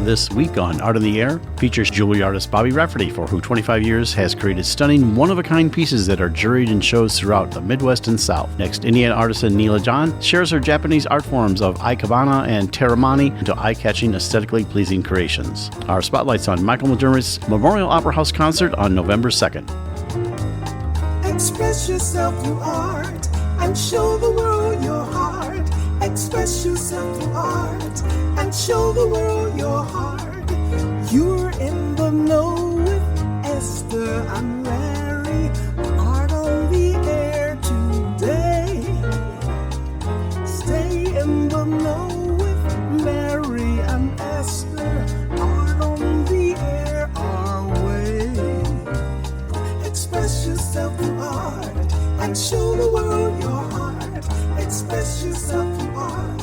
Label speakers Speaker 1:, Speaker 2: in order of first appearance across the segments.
Speaker 1: This week on Art in the Air features jewelry artist Bobbie Rafferty, for who 25 years has created stunning, one-of-a-kind pieces that are juried in shows throughout the Midwest and South. Next, Indiana Artisan Neelu Jain shares her Japanese art forms of Ikebana and Temari into eye-catching, aesthetically pleasing creations. Our spotlight's on Michael McDermott's Memorial Opera House concert on November 2nd.
Speaker 2: Express yourself through art and show the world your heart. Express yourself through art and show the world your heart. You're in the know with Esther and Larry. Art on the air today. Stay in the know with Larry and Esther. Art on the air our way. Express yourself through art and show the world your heart. Express yourself through art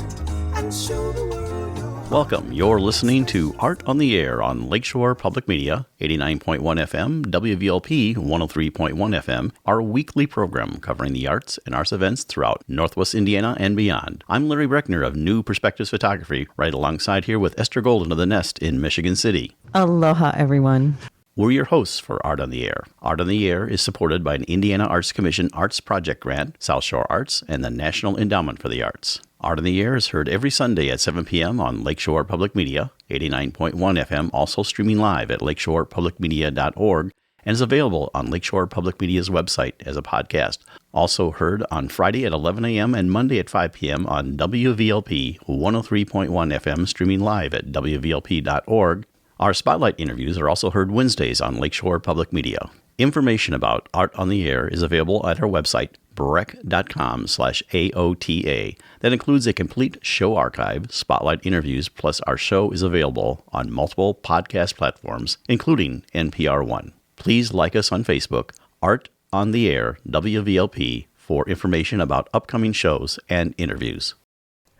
Speaker 2: and show the world your heart.
Speaker 1: Welcome. You're listening to Art on the Air on Lakeshore Public Media, 89.1 FM, WVLP 103.1 FM, our weekly program covering the arts and arts events throughout Northwest Indiana and beyond. I'm Larry Breckner of New Perspectives Photography, right alongside here with Esther Golden of The Nest in Michigan City.
Speaker 3: Aloha, everyone.
Speaker 1: We're your hosts for Art on the Air. Art on the Air is supported by an Indiana Arts Commission Arts Project Grant, South Shore Arts, and the National Endowment for the Arts. Art on the Air is heard every Sunday at 7 p.m. on Lakeshore Public Media, 89.1 FM, also streaming live at lakeshorepublicmedia.org, and is available on Lakeshore Public Media's website as a podcast. Also heard on Friday at 11 a.m. and Monday at 5 p.m. on WVLP 103.1 FM, streaming live at wvlp.org. Our Spotlight interviews are also heard Wednesdays on Lakeshore Public Media. Information about Art on the Air is available at our website, breck.com/AOTA. That includes a complete show archive, Spotlight interviews, plus our show is available on multiple podcast platforms, including NPR One. Please like us on Facebook, Art on the Air, WVLP, for information about upcoming shows and interviews.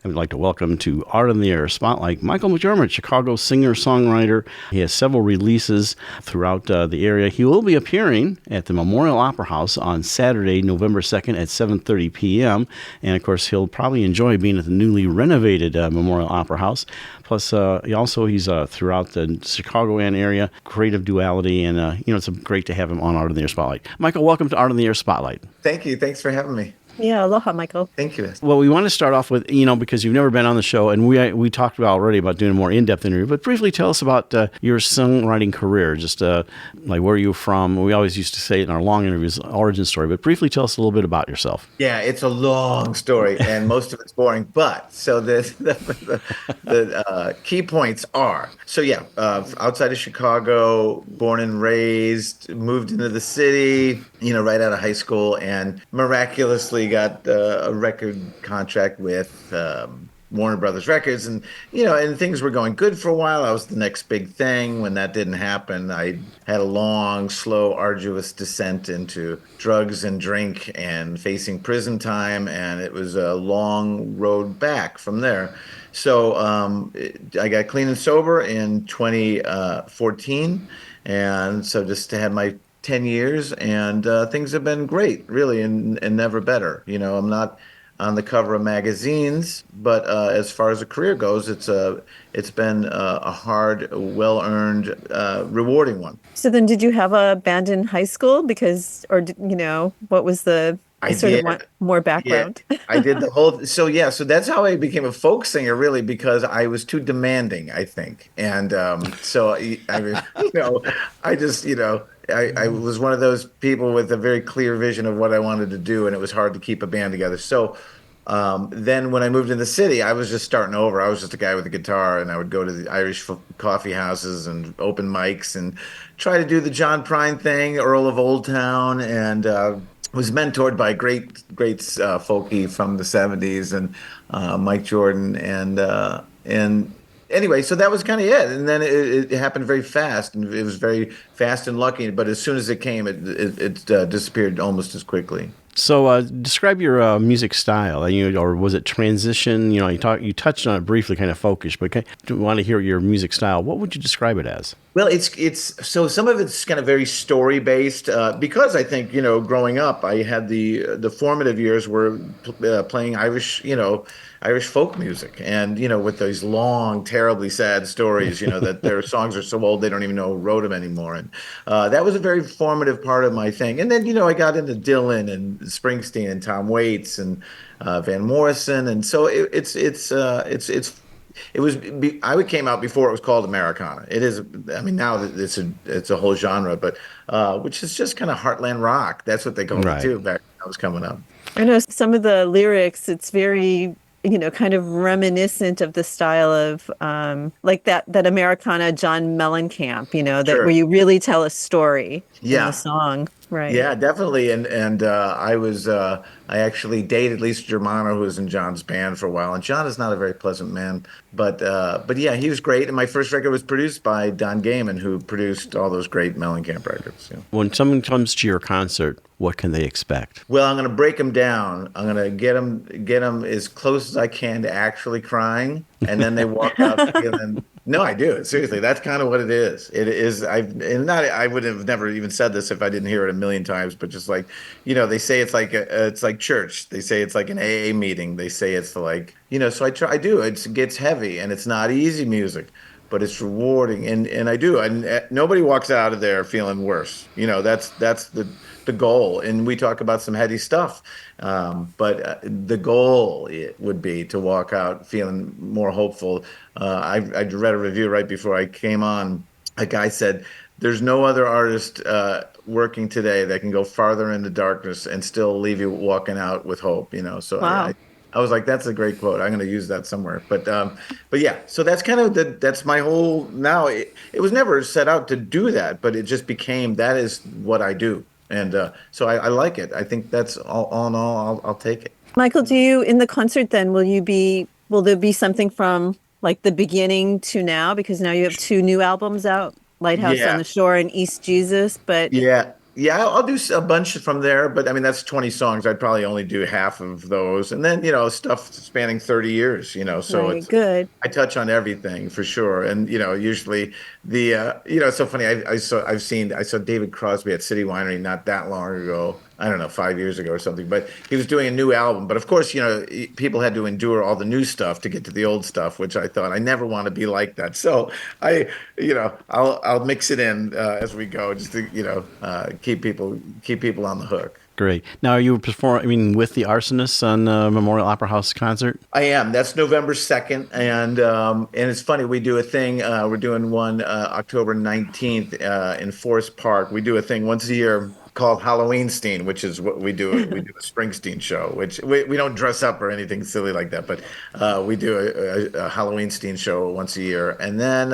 Speaker 1: I would like to welcome to Art on the Air Spotlight Michael McDermott, Chicago singer-songwriter. He has several releases throughout the area. He will be appearing at the Memorial Opera House on Saturday, November 2nd at 7:30 p.m. And, of course, he'll probably enjoy being at the newly renovated Memorial Opera House. Plus, he's throughout the Chicagoland area, creative duality, and, it's great to have him on Art on the Air Spotlight. Michael, welcome to Art on the Air Spotlight.
Speaker 4: Thank you. Thanks for having me.
Speaker 3: Yeah, aloha, Michael.
Speaker 4: Thank you.
Speaker 1: Well, we want to start off with, because you've never been on the show, and we talked about already about doing a more in-depth interview, but briefly tell us about your songwriting career, just like where you're from. We always used to say it in our long interviews, origin story, but briefly tell us a little bit about yourself.
Speaker 4: Yeah, it's a long story, and most of it's boring, but so the key points are, outside of Chicago, born and raised, moved into the city, right out of high school, and miraculously got a record contract with Warner Brothers Records, and things were going good for a while. I was the next big thing. When that didn't happen, I had a long, slow, arduous descent into drugs and drink and facing prison time, and it was a long road back from there. So I got clean and sober in 2014, and so just had my 10 years, and things have been great, really, and never better. I'm not on the cover of magazines, but as far as a career goes, it's been a hard, well-earned, rewarding one.
Speaker 3: So then did you have a band in high school? What was the more background?
Speaker 4: Yeah, I did the whole, so that's how I became a folk singer, really, because I was too demanding, I think. And I was one of those people with a very clear vision of what I wanted to do, and it was hard to keep a band together. So then when I moved in the city, I was just starting over. I was just a guy with a guitar, and I would go to the Irish coffee houses and open mics and try to do the John Prine thing, Earl of Old Town, and was mentored by great folkie from the 70s and Mike Jordan and anyway, so that was kind of it. And then it happened very fast, and it was very fast and lucky. But as soon as it came, it disappeared almost as quickly.
Speaker 1: So describe your music style, or was it transition? You touched on it briefly, kind of folkish, but I want to hear your music style. What would you describe it as?
Speaker 4: Well, it's so some of it's kind of very story based because I think growing up I had the formative years were playing Irish Irish folk music, and with those long, terribly sad stories, that their songs are so old they don't even know who wrote them anymore. And that was a very formative part of my thing. And then I got into Dylan and Springsteen and Tom Waits and Van Morrison, and so I came out before it was called Americana. It is, I mean, now it's a whole genre, but which is just kind of heartland rock. That's what they called it too back when I was coming up.
Speaker 3: I know some of the lyrics, it's very, kind of reminiscent of the style of like that Americana John Mellencamp, that where you really tell a story in the song. Right.
Speaker 4: Yeah, definitely. And I actually dated Lisa Germano, who was in John's band for a while. And John is not a very pleasant man, but yeah, he was great. And my first record was produced by Don Gaiman, who produced all those great Mellencamp records.
Speaker 1: When someone comes to your concert, what can they expect?
Speaker 4: Well, I'm going to break them down. I'm going to get them as close as I can to actually crying, and then they walk out feeling. No, I do. Seriously, that's kind of what it is. It is. I would have never even said this if I didn't hear it a million times. But just like, they say it's like church. They say it's like an AA meeting. They say it's like, So I do. It gets heavy, and it's not easy music, but it's rewarding, and I do. And nobody walks out of there feeling worse. That's the goal. And we talk about some heady stuff, but the goal would be to walk out feeling more hopeful. I read a review right before I came on. A guy said, "There's no other artist working today that can go farther into darkness and still leave you walking out with hope." So
Speaker 3: wow.
Speaker 4: I was like, that's a great quote. I'm going to use that somewhere. But yeah, so that's kind of that's my whole. Now it was never set out to do that, but it just became that is what I do. And so I like it. I think that's all in all, I'll take it.
Speaker 3: Michael, in the concert then, will there be something from like the beginning to now? Because now you have 2 new albums out, Lighthouse on the Shore and East Jesus. But
Speaker 4: yeah, I'll do a bunch from there. But I mean, that's 20 songs. I'd probably only do half of those. And then, stuff spanning 30 years, so
Speaker 3: right,
Speaker 4: it's
Speaker 3: good.
Speaker 4: I touch on everything for sure. And, usually it's so funny. I saw David Crosby at City Winery not that long ago. I don't know, 5 years ago or something, but he was doing a new album. But of course, people had to endure all the new stuff to get to the old stuff, which I thought I never want to be like that. So I'll mix it in as we go, just to keep people on the hook.
Speaker 1: Great. Now, are you performing with the Arsonists on Memorial Opera House concert?
Speaker 4: I am. That's November 2nd, and it's funny. We do a thing. We're doing one October 19th in Forest Park. We do a thing once a year called Halloweenstein, which is what we do. We do a Springsteen show, which we don't dress up or anything silly like that, but we do a Halloweenstein show once a year. And then,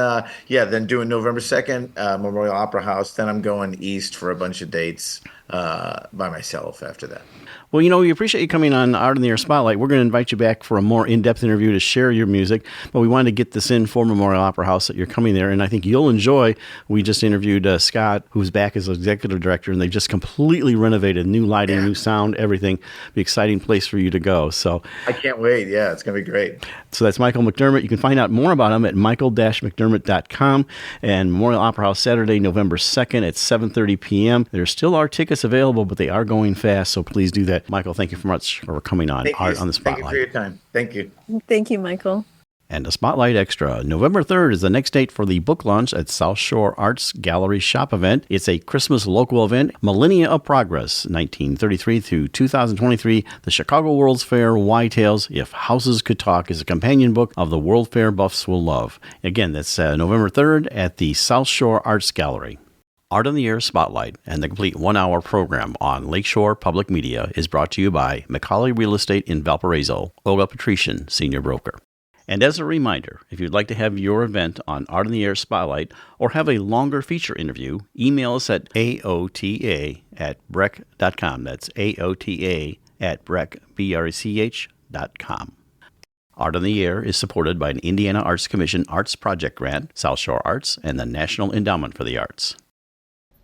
Speaker 4: then doing November 2nd, Memorial Opera House. Then I'm going east for a bunch of dates by myself after that.
Speaker 1: Well, we appreciate you coming on Art in the Air Spotlight. We're going to invite you back for a more in-depth interview to share your music, but we wanted to get this in for Memorial Opera House that you're coming there, and I think you'll enjoy. We just interviewed Scott, who's back as executive director, and they just completely renovated, new lighting, new sound, everything. Be exciting place for you to go. So
Speaker 4: I can't wait. Yeah, it's going to be great.
Speaker 1: So that's Michael McDermott. You can find out more about him at michael-mcdermott.com, and Memorial Opera House Saturday, November 2nd at 7:30 p.m. There still are tickets available, but they are going fast, so please do that. Michael, thank you so much for coming on Art on the Spotlight.
Speaker 4: Thank you for your time. Thank you.
Speaker 3: Thank you, Michael.
Speaker 1: And a Spotlight Extra. November 3rd is the next date for the book launch at South Shore Arts Gallery Shop event. It's a Christmas local event, Millennia of Progress, 1933 through 2023. The Chicago World's Fair Why Tales, If Houses Could Talk, is a companion book of the World Fair buffs will love. Again, that's November 3rd at the South Shore Arts Gallery. Art on the Air Spotlight and the complete 1-hour program on Lakeshore Public Media is brought to you by Macaulay Real Estate in Valparaiso, Olga Patrician, Senior Broker. And as a reminder, if you'd like to have your event on Art on the Air Spotlight or have a longer feature interview, email us at aota@brech.com. That's aota@brech.com. Art on the Air is supported by an Indiana Arts Commission Arts Project Grant, South Shore Arts, and the National Endowment for the Arts.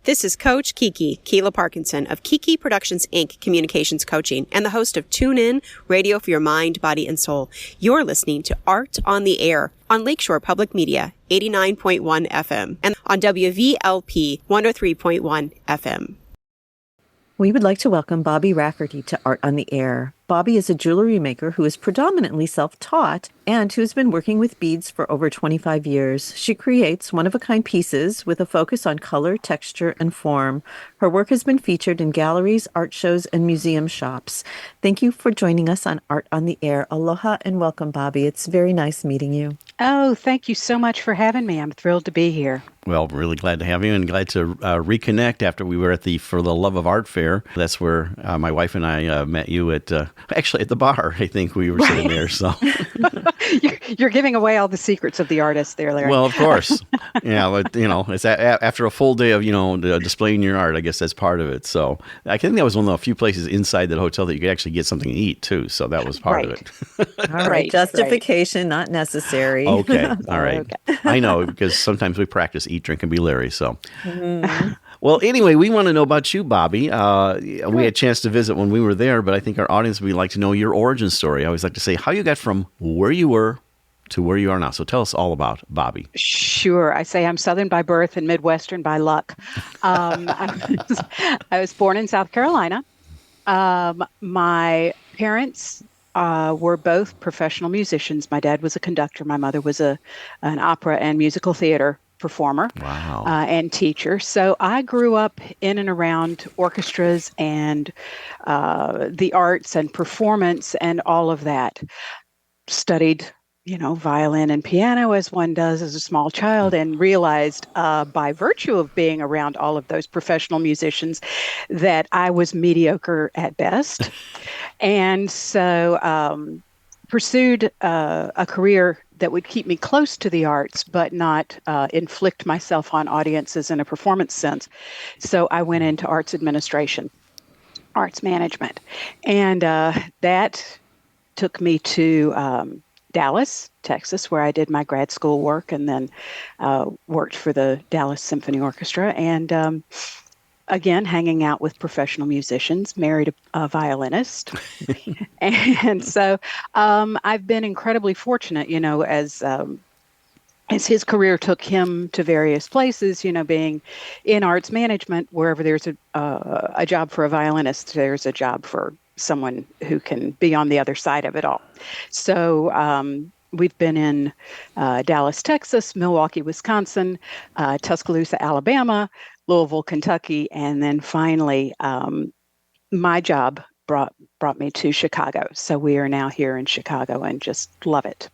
Speaker 5: This is Coach Keila Parkinson of Kiki Productions, Inc. Communications Coaching, and the host of Tune In, Radio for Your Mind, Body, and Soul. You're listening to Art on the Air on Lakeshore Public Media, 89.1 FM, and on WVLP, 103.1 FM.
Speaker 3: We would like to welcome Bobbie Rafferty to Art on the Air. Bobbie is a jewelry maker who is predominantly self-taught and who's been working with beads for over 25 years. She creates one-of-a-kind pieces with a focus on color, texture, and form. Her work has been featured in galleries, art shows, and museum shops. Thank you for joining us on Art on the Air. Aloha and welcome, Bobbie. It's very nice meeting you.
Speaker 6: Oh, thank you so much for having me. I'm thrilled to be here.
Speaker 1: Well, really glad to have you and glad to reconnect after we were at the For the Love of Art Fair. That's where my wife and I met you at, actually at the bar. I think we were sitting there. So
Speaker 6: You're giving away all the secrets of the artist there, Larry.
Speaker 1: Well, of course. Yeah, but, it's after a full day of, displaying your art, I guess that's part of it. So I think that was one of the few places inside that hotel that you could actually get something to eat too. So that was part of it.
Speaker 3: All right. Justification, not necessary.
Speaker 1: Okay. All right.
Speaker 6: Okay.
Speaker 1: I know, because sometimes we practice eat, drink, and be Larry. So, Well, anyway, we want to know about you, Bobbie. We had a chance to visit when we were there, but I think our audience would like to know your origin story. I always like to say how you got from where you were to where you are now. So tell us all about Bobbie.
Speaker 6: Sure. I say I'm Southern by birth and Midwestern by luck. I was born in South Carolina. My parents were both professional musicians. My dad was a conductor. My mother was an opera and musical theater performer.
Speaker 1: Wow.
Speaker 6: And teacher. So I grew up in and around orchestras and the arts and performance and all of that. Studied, violin and piano as one does as a small child, and realized by virtue of being around all of those professional musicians that I was mediocre at best. And so pursued a career that would keep me close to the arts, but not inflict myself on audiences in a performance sense. So I went into arts administration, arts management. And that took me to Dallas, Texas, where I did my grad school work and then worked for the Dallas Symphony Orchestra. And again, hanging out with professional musicians, married a violinist. And so I've been incredibly fortunate, as his career took him to various places, being in arts management. Wherever there's a job for a violinist, there's a job for someone who can be on the other side of it all. So we've been in Dallas, Texas, Milwaukee, Wisconsin, Tuscaloosa, Alabama, Louisville, Kentucky, and then finally my job brought me to Chicago. So we are now here in Chicago and just love it.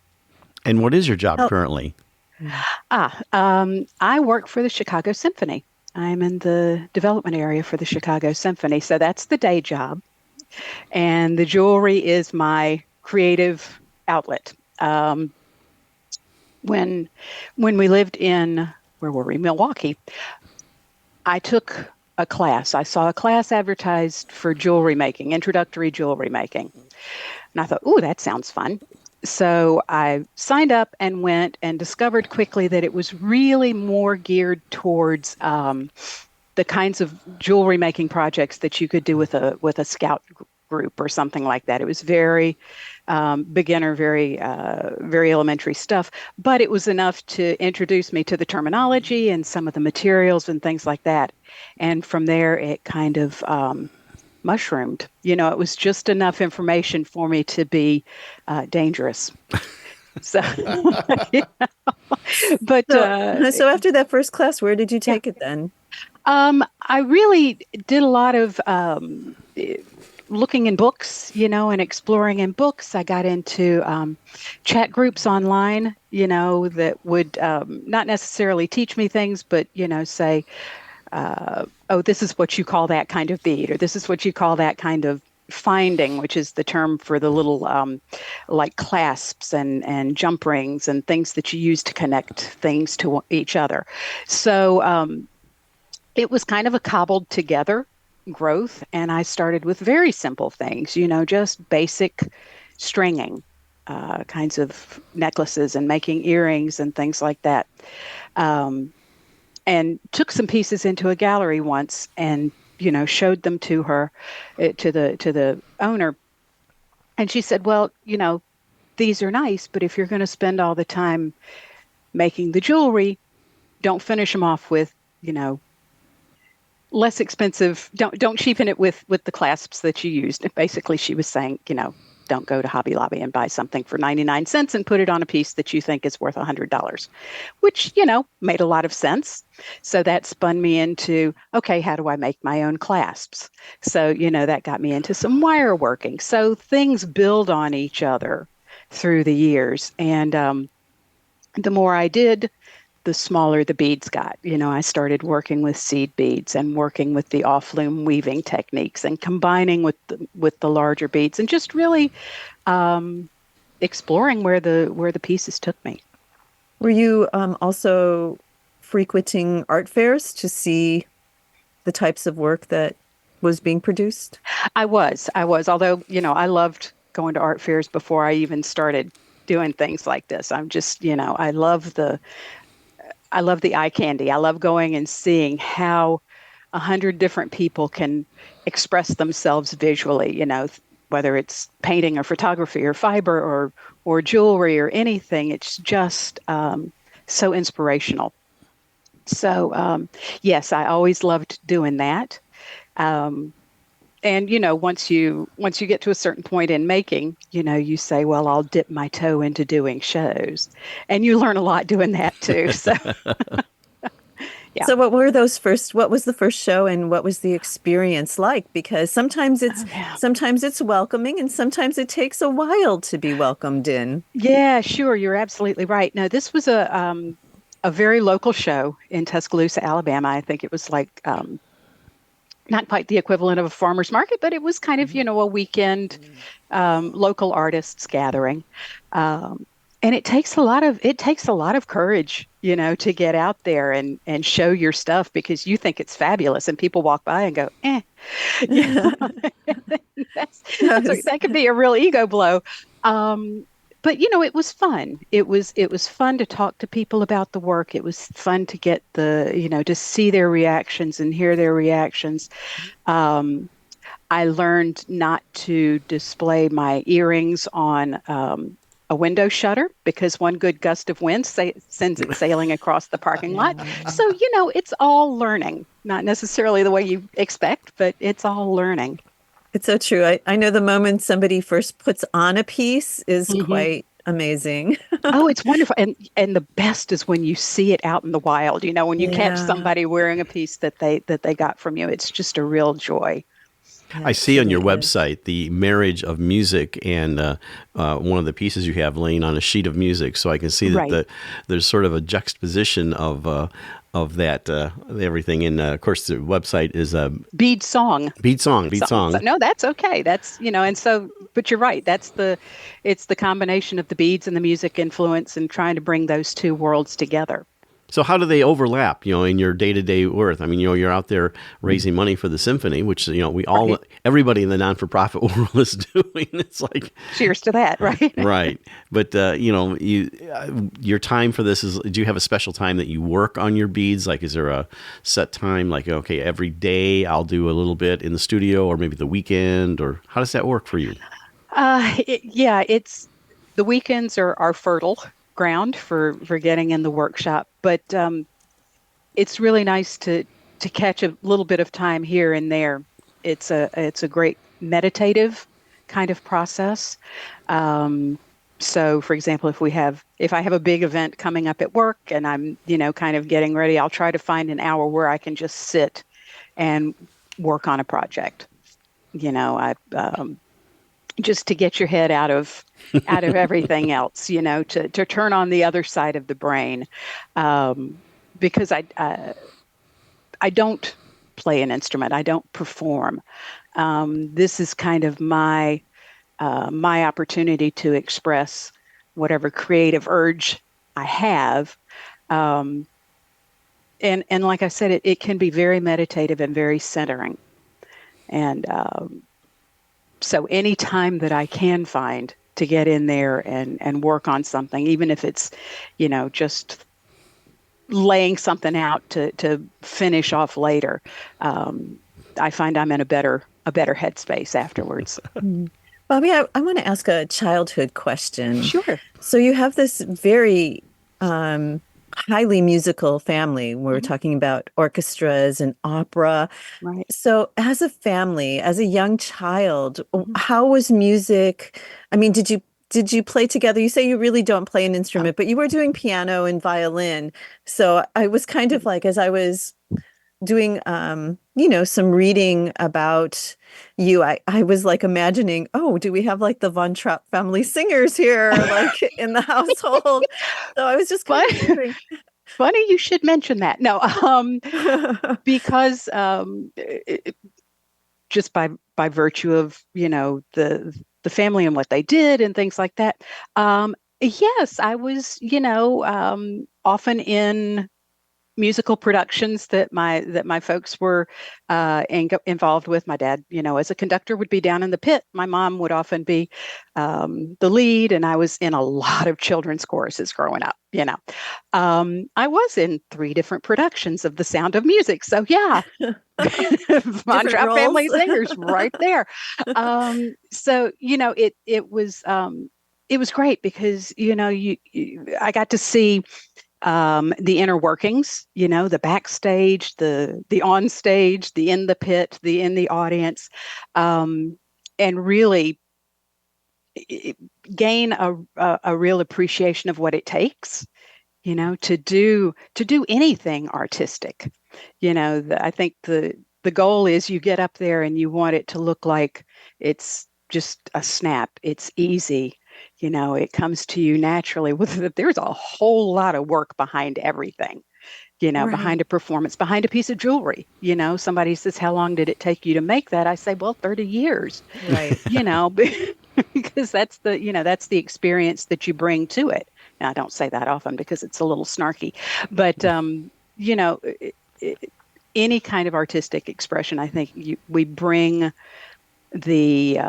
Speaker 1: And what is your job currently?
Speaker 6: I work for the Chicago Symphony. I'm in the development area for the Chicago Symphony. So that's the day job. And the jewelry is my creative outlet. When we lived in, where were we? Milwaukee, I took a class. I saw a class advertised for jewelry making, introductory jewelry making. And I thought, ooh, that sounds fun. So I signed up and went and discovered quickly that it was really more geared towards the kinds of jewelry making projects that you could do with a scout group or something like that. It was very beginner, very elementary stuff, but it was enough to introduce me to the terminology and some of the materials and things like that. And from there, it kind of mushroomed. It was just enough information for me to be dangerous. So, but
Speaker 3: so after that first class, where did you take it then?
Speaker 6: I really did a lot of looking in books, and exploring in books. I got into chat groups online, that would not necessarily teach me things, but, say, oh, this is what you call that kind of bead, or this is what you call that kind of finding, which is the term for the little like clasps and jump rings and things that you use to connect things to each other. So it was kind of a cobbled together growth. And I started with very simple things, just basic stringing, kinds of necklaces and making earrings and things like that. And took some pieces into a gallery once and, showed them to her, to the owner. And she said, well, these are nice, but if you're going to spend all the time making the jewelry, don't finish them off with, less expensive. Don't cheapen it with the clasps that you used. And basically, she was saying, don't go to Hobby Lobby and buy something for 99 cents and put it on a piece that you think is worth $100, which, made a lot of sense. So that spun me into, okay, how do I make my own clasps? So, that got me into some wire working. So things build on each other through the years. And the more I did, the smaller the beads got. I started working with seed beads and working with the off-loom weaving techniques and combining with the larger beads and just really exploring where the pieces took me.
Speaker 3: Were you also frequenting art fairs to see the types of work that was being produced?
Speaker 6: I was. Although, I loved going to art fairs before I even started doing things like this. I'm just, I love the eye candy. I love going and seeing how 100 different people can express themselves visually, whether it's painting or photography or fiber or jewelry or anything. It's just so inspirational. So, yes, I always loved doing that. And, once you get to a certain point in making, you say, well, I'll dip my toe into doing shows. And you learn a lot doing that too. So, yeah.
Speaker 3: So what was the first show and what was the experience like? Because sometimes it's welcoming and sometimes it takes a while to be welcomed in.
Speaker 6: Yeah, sure. You're absolutely right. No, this was a very local show in Tuscaloosa, Alabama. I think it was like, not quite the equivalent of a farmer's market, but it was kind of, a weekend local artists gathering. And it takes a lot of courage, to get out there and show your stuff because you think it's fabulous and people walk by and go, eh. That could be a real ego blow. But it was fun. It was fun to talk to people about the work. It was fun to get to see their reactions and hear their reactions. I learned not to display my earrings on a window shutter because one good gust of wind sends it sailing across the parking lot. So, it's all learning, not necessarily the way you expect, but it's all learning.
Speaker 3: It's so true. I know the moment somebody first puts on a piece is quite amazing.
Speaker 6: Oh, it's wonderful. And the best is when you see it out in the wild, when you catch somebody wearing a piece that they got from you. It's just a real joy.
Speaker 1: I see on your website the marriage of music and one of the pieces you have laying on a sheet of music. So I can see that there's sort of a juxtaposition of that everything. And of course, the website is
Speaker 6: Bead Song.
Speaker 1: No,
Speaker 6: that's okay. That's and so. But you're right. It's the combination of the beads and the music influence and trying to bring those two worlds together.
Speaker 1: So how do they overlap, in your day-to-day work? I mean, you're out there raising money for the symphony, which, everybody in the non-for-profit world is doing. It's like...
Speaker 6: Cheers to that, right?
Speaker 1: Right. But, your time for this do you have a special time that you work on your beads? Like, is there a set time? Like, okay, every day I'll do a little bit in the studio or maybe the weekend, or how does that work for you?
Speaker 6: It's the weekends are fertile ground for getting in the workshop, but it's really nice to catch a little bit of time here and there. It's a great meditative kind of process. So for example, if I have a big event coming up at work and I'm kind of getting ready, I'll try to find an hour where I can just sit and work on a project. Just to get your head out of everything else, to turn on the other side of the brain, because I don't play an instrument, I don't perform. This is kind of my opportunity to express whatever creative urge I have, and like I said, it can be very meditative and very centering, and. So any time that I can find to get in there and work on something, even if it's, just laying something out to finish off later, I find I'm in a better headspace afterwards.
Speaker 3: Bobbie, I want to ask a childhood question.
Speaker 6: Sure.
Speaker 3: So you have this very highly musical family. We're talking about orchestras and opera.
Speaker 6: Right.
Speaker 3: So as a family, as a young child, how was music? I mean, did you play together? You say you really don't play an instrument, but you were doing piano and violin. So I was kind of like, as I was doing, some reading about you, I was like imagining, oh, do we have like the Von Trapp family singers here, like in the household? So I was just kind of wondering.
Speaker 6: Funny you should mention that. No, because just by virtue of, the family and what they did and things like that. Yes, I was, often in musical productions that my folks were involved with. My dad, as a conductor, would be down in the pit. My mom would often be the lead, and I was in a lot of children's choruses growing up. I was in 3 different productions of The Sound of Music. So yeah, Von Trapp family singers right there. So it was great because I got to see the inner workings, the backstage, the on stage, the in the pit, the in the audience, and really gain a real appreciation of what it takes, to do anything artistic. I think the goal is you get up there and you want it to look like it's just a snap. It's easy. It comes to you naturally. There's a whole lot of work behind everything,
Speaker 3: Right.
Speaker 6: behind a performance, behind a piece of jewelry. Somebody says, how long did it take you to make that? I say, well, 30 years,
Speaker 3: Right.
Speaker 6: because that's the experience that you bring to it. Now, I don't say that often because it's a little snarky, but, any kind of artistic expression, I think we bring the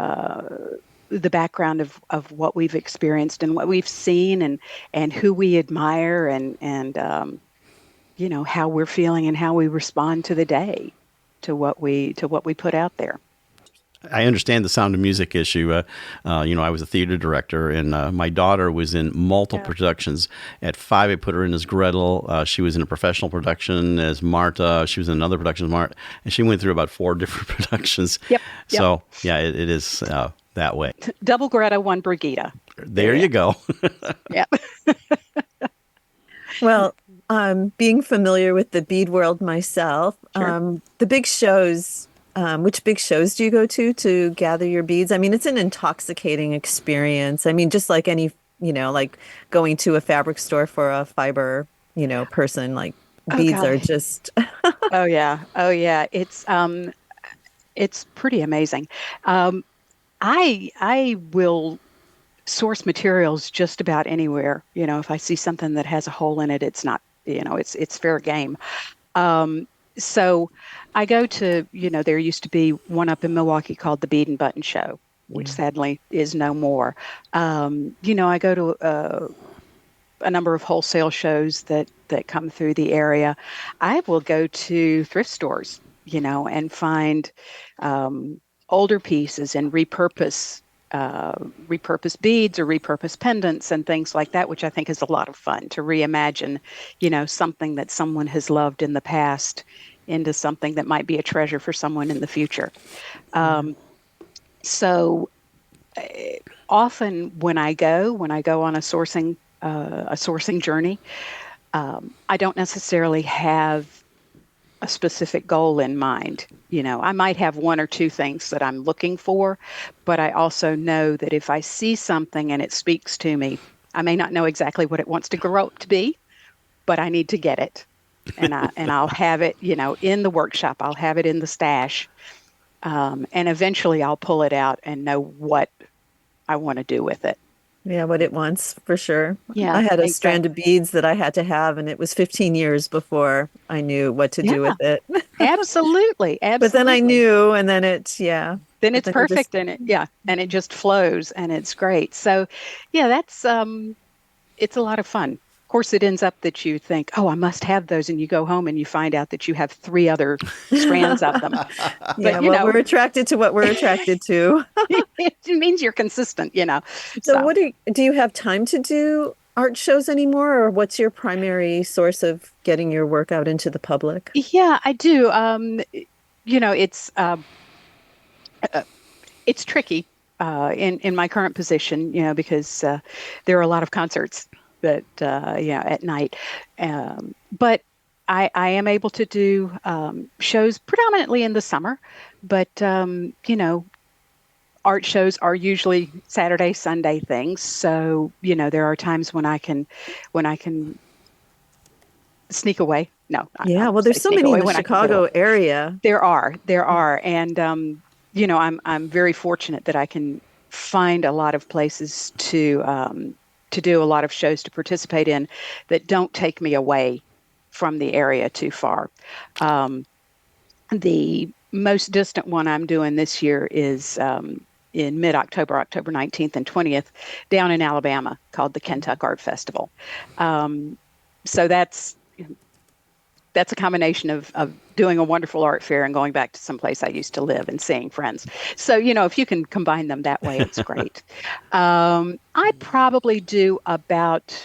Speaker 6: background of what we've experienced and what we've seen and who we admire and how we're feeling and how we respond to the day, to what we put out there.
Speaker 1: I understand the Sound of Music issue. I was a theater director, and my daughter was in multiple productions. At 5, I put her in as Gretel. She was in a professional production as Marta. She was in another production as Marta. And she went through about 4 different productions.
Speaker 6: Yep.
Speaker 1: So, yeah, it is that way.
Speaker 6: Double Greta, 1 Brigida.
Speaker 1: There you go.
Speaker 6: Yeah.
Speaker 3: Well, being familiar with the bead world myself,
Speaker 6: Sure.
Speaker 3: the big shows, which big shows do you go to gather your beads? I mean, it's an intoxicating experience. I mean, just like any, like going to a fabric store for a fiber, person, like beads are just.
Speaker 6: Oh yeah. It's pretty amazing. I will source materials just about anywhere. If I see something that has a hole in it, it's not, it's fair game. So I go to, there used to be one up in Milwaukee called the Bead and Button Show, which sadly is no more. I go to a number of wholesale shows that come through the area. I will go to thrift stores, and find older pieces and repurpose beads or repurpose pendants and things like that, which I think is a lot of fun to reimagine, something that someone has loved in the past into something that might be a treasure for someone in the future. So often when I go on a sourcing journey, I don't necessarily have a specific goal in mind. I might have 1 or 2 things that I'm looking for, but I also know that if I see something and it speaks to me, I may not know exactly what it wants to grow up to be, but I need to get it. And I'll have it, in the workshop, I'll have it in the stash. And eventually I'll pull it out and know what I want to do with it.
Speaker 3: Yeah, what it wants, for sure.
Speaker 6: Yeah,
Speaker 3: I had a strand of beads that I had to have, and it was 15 years before I knew what to do with it.
Speaker 6: Absolutely.
Speaker 3: But then I knew, and then it's
Speaker 6: perfect, and it just flows, and it's great. So, yeah, that's it's a lot of fun. Of course, it ends up that you think, oh, I must have those, and you go home and you find out that you have 3 other strands of them. But,
Speaker 3: we're attracted to what we're attracted to.
Speaker 6: It means you're consistent,
Speaker 3: So what do you have time to do art shows anymore, or what's your primary source of getting your work out into the public?
Speaker 6: Yeah, I do. It's tricky in my current position, because there are a lot of concerts that at night. But I am able to do shows predominantly in the summer, but art shows are usually Saturday, Sunday things. So there are times when I can sneak away. No,
Speaker 3: yeah. Well, there's so many in the Chicago area.
Speaker 6: There are, and I'm very fortunate that I can find a lot of places to do a lot of shows to participate in that don't take me away from the area too far. The most distant one I'm doing this year is in mid-October, October 19th and 20th, down in Alabama, called the Kentuck Art Festival. So that's a combination of doing a wonderful art fair and going back to some place I used to live and seeing friends. So, if you can combine them that way, it's great. I probably do about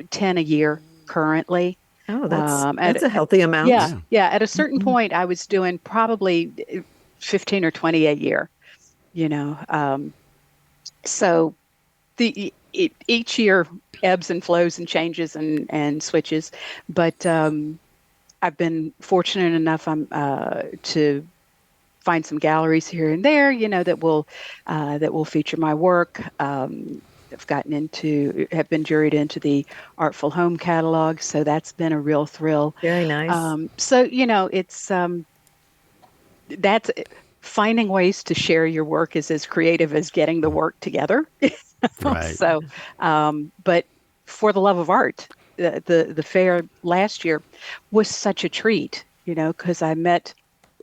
Speaker 6: 10 a year currently.
Speaker 3: Oh, that's a healthy amount.
Speaker 6: Yeah. At a certain point, I was doing probably 15 or 20 a year, so each year ebbs and flows and changes and switches, but I've been fortunate enough to find some galleries here and there, that will feature my work. I've been juried into the Artful Home catalog, so that's been a real thrill.
Speaker 3: Very nice.
Speaker 6: So it's that's finding ways to share your work is as creative as getting the work together.
Speaker 1: Right.
Speaker 6: So, but for the love of art, the fair last year was such a treat, because I met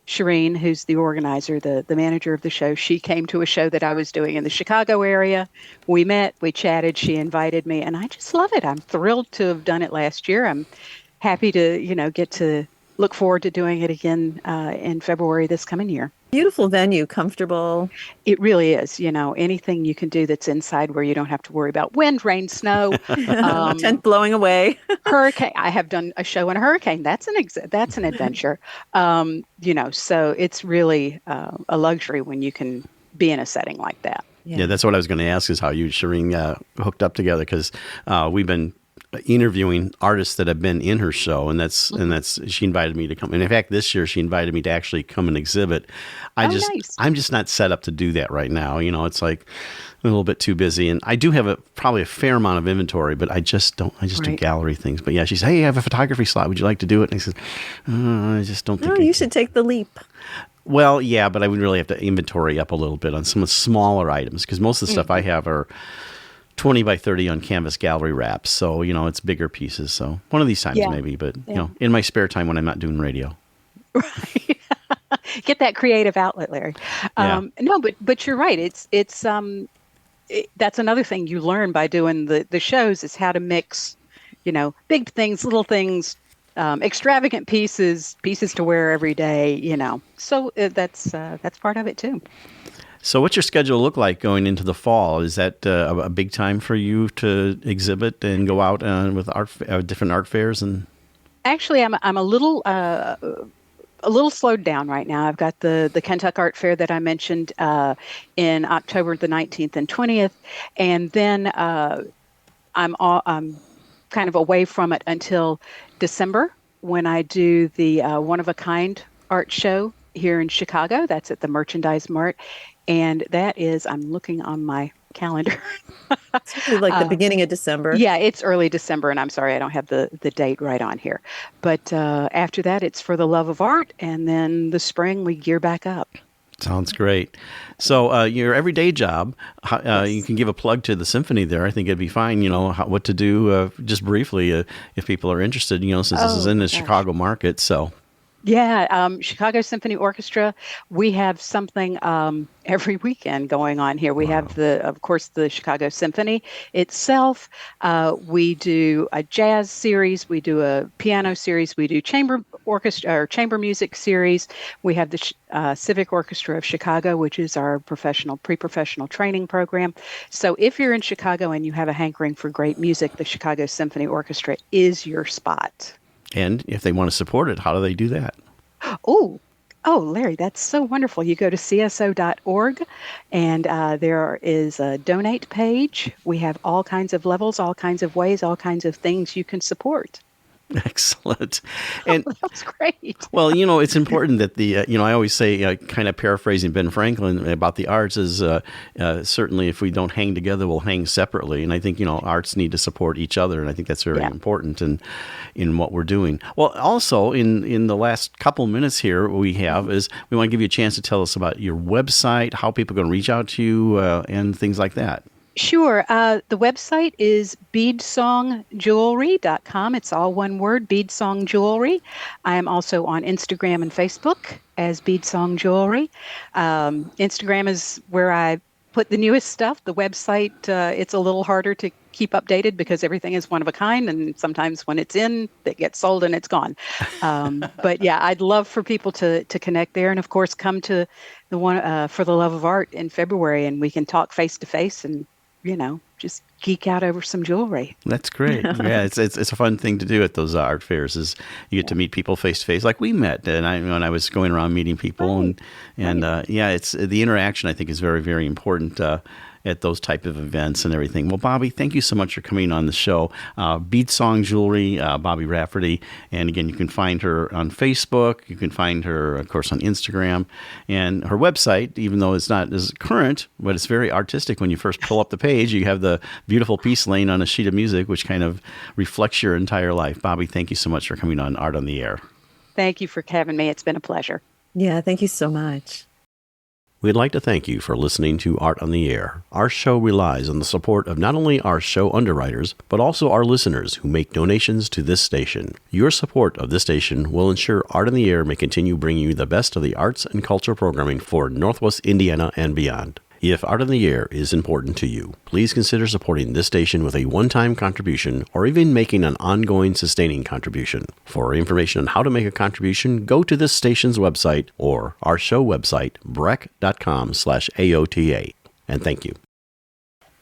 Speaker 6: Shireen, who's the organizer, the manager of the show. She came to a show that I was doing in the Chicago area. We met, we chatted, she invited me, and I just love it. I'm thrilled to have done it last year. I'm happy to, get to look forward to doing it again in February this coming year.
Speaker 3: Beautiful venue, comfortable.
Speaker 6: It really is. Anything you can do that's inside where you don't have to worry about wind, rain, snow,
Speaker 3: tent blowing away.
Speaker 6: hurricane. I have done a show in a hurricane. That's an adventure. So it's really a luxury when you can be in a setting like that.
Speaker 1: Yeah, that's what I was going to ask, is how you, Shireen, hooked up together, because we've been interviewing artists that have been in her show, and that's she invited me to come. And in fact, this year she invited me to actually come and exhibit.
Speaker 6: Nice.
Speaker 1: I'm just not set up to do that right now. It's like a little bit too busy, and I do have probably a fair amount of inventory, but I just do gallery things. But yeah, she said, "Hey, I have a photography slot. Would you like to do it?" And I said, "I just don't think."
Speaker 3: You should take the leap.
Speaker 1: Well, yeah, but I would really have to inventory up a little bit on some of the smaller items, because most of the stuff I have are 20 by 30 on canvas gallery wraps. So, it's bigger pieces. So one of these times maybe, but in my spare time when I'm not doing radio.
Speaker 6: Right. Get that creative outlet, Larry. No, but you're right. That's another thing you learn by doing the shows, is how to mix, big things, little things, extravagant pieces to wear every day, So that's part of it too.
Speaker 1: So what's your schedule look like going into the fall? Is that a big time for you to exhibit and go out with different art fairs? And
Speaker 6: actually, I'm a little slowed down right now. I've got the Kentuck Art Fair that I mentioned in October the 19th and 20th, and then I'm kind of away from it until December, when I do the One of a Kind art show here in Chicago. That's at the Merchandise Mart. And that is, I'm looking on my calendar.
Speaker 3: It's really like the beginning of December.
Speaker 6: Yeah, it's early December, and I'm sorry I don't have the date right on here. But after that, it's For the Love of Art, and then the spring we gear back up.
Speaker 1: Sounds great. So your everyday job, you can give a plug to the symphony there. I think it'd be fine, what to do just briefly if people are interested, since this is in the Chicago market. So.
Speaker 6: Yeah, Chicago Symphony Orchestra. We have something every weekend going on here. We have of course, the Chicago Symphony itself. We do a jazz series. We do a piano series. We do chamber orchestra or chamber music series. We have the Civic Orchestra of Chicago, which is our pre-professional training program. So if you're in Chicago and you have a hankering for great music, the Chicago Symphony Orchestra is your spot.
Speaker 1: And if they want to support it, how do they do that?
Speaker 6: Oh, Larry, that's so wonderful. You go to cso.org and there is a donate page. We have all kinds of levels, all kinds of ways, all kinds of things you can support.
Speaker 1: Excellent. And
Speaker 6: that's great.
Speaker 1: Well, it's important that I always say, kind of paraphrasing Ben Franklin about the arts is certainly if we don't hang together, we'll hang separately. And I think, arts need to support each other. And I think that's very important in what we're doing. Well, also in the last couple minutes here we want to give you a chance to tell us about your website, how people can reach out to you and things like that.
Speaker 6: Sure. The website is beadsongjewelry.com. It's all one word, Beadsong Jewelry. I am also on Instagram and Facebook as Beadsong Jewelry. Instagram is where I put the newest stuff. The website, it's a little harder to keep updated because everything is one of a kind, and sometimes when it's in, it gets sold and it's gone. But yeah, I'd love for people to connect there, and of course, come to the one for the Love of Art in February, and we can talk face to face and just geek out over some jewelry.
Speaker 1: That's great. Yeah, it's a fun thing to do at those art fairs. Is you get to meet people face to face, like we met, and when I was going around meeting people, and it's the interaction. I think is very, very important at those type of events and everything. Well, Bobbie, thank you so much for coming on the show. Beadsong Jewelry, Bobbie Rafferty. And again, you can find her on Facebook. You can find her, of course, on Instagram. And her website, even though it's not as current, but it's very artistic. When you first pull up the page, you have the beautiful piece laying on a sheet of music, which kind of reflects your entire life. Bobbie, thank you so much for coming on Art on the Air.
Speaker 6: Thank you for having me. It's been a pleasure.
Speaker 3: Yeah, thank you so much.
Speaker 1: We'd like to thank you for listening to Art on the Air. Our show relies on the support of not only our show underwriters, but also our listeners who make donations to this station. Your support of this station will ensure Art on the Air may continue bringing you the best of the arts and culture programming for Northwest Indiana and beyond. If Art on the Air is important to you, please consider supporting this station with a one-time contribution or even making an ongoing sustaining contribution. For information on how to make a contribution, go to this station's website or our show website, breck.com/AOTA. And thank you.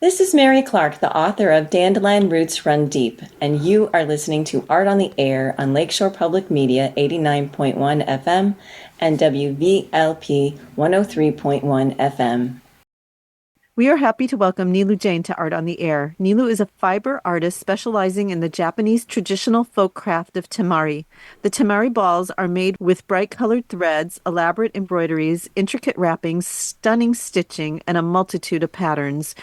Speaker 7: This is Mary Clark, the author of Dandelion Roots Run Deep, and you are listening to Art on the Air on Lakeshore Public Media 89.1 FM and WVLP 103.1 FM.
Speaker 3: We are happy to welcome Neelu Jain to Art on the Air. Neelu is a fiber artist specializing in the Japanese traditional folk craft of temari. The temari balls are made with bright colored threads, elaborate embroideries, intricate wrappings, stunning stitching, and a multitude of patterns.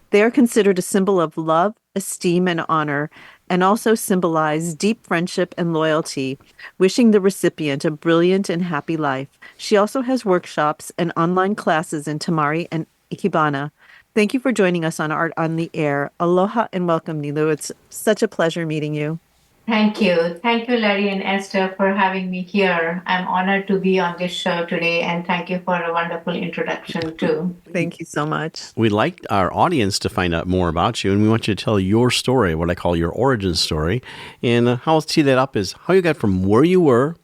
Speaker 3: They are considered a symbol of love, esteem, and honor, and also symbolize deep friendship and loyalty, wishing the recipient a brilliant and happy life. She also has workshops and online classes in temari and Ikebana. Thank you for joining us on Art on the Air. Aloha and welcome, Neelu. It's such a pleasure meeting you.
Speaker 8: Thank you. Thank you, Larry and Esther, for having me here. I'm honored to be on this show today, and thank you for a wonderful introduction, too.
Speaker 3: Thank you so much.
Speaker 1: We'd like our audience to find out more about you, and we want you to tell your story, what I call your origin story. And how I'll tee that up is how you got from where you were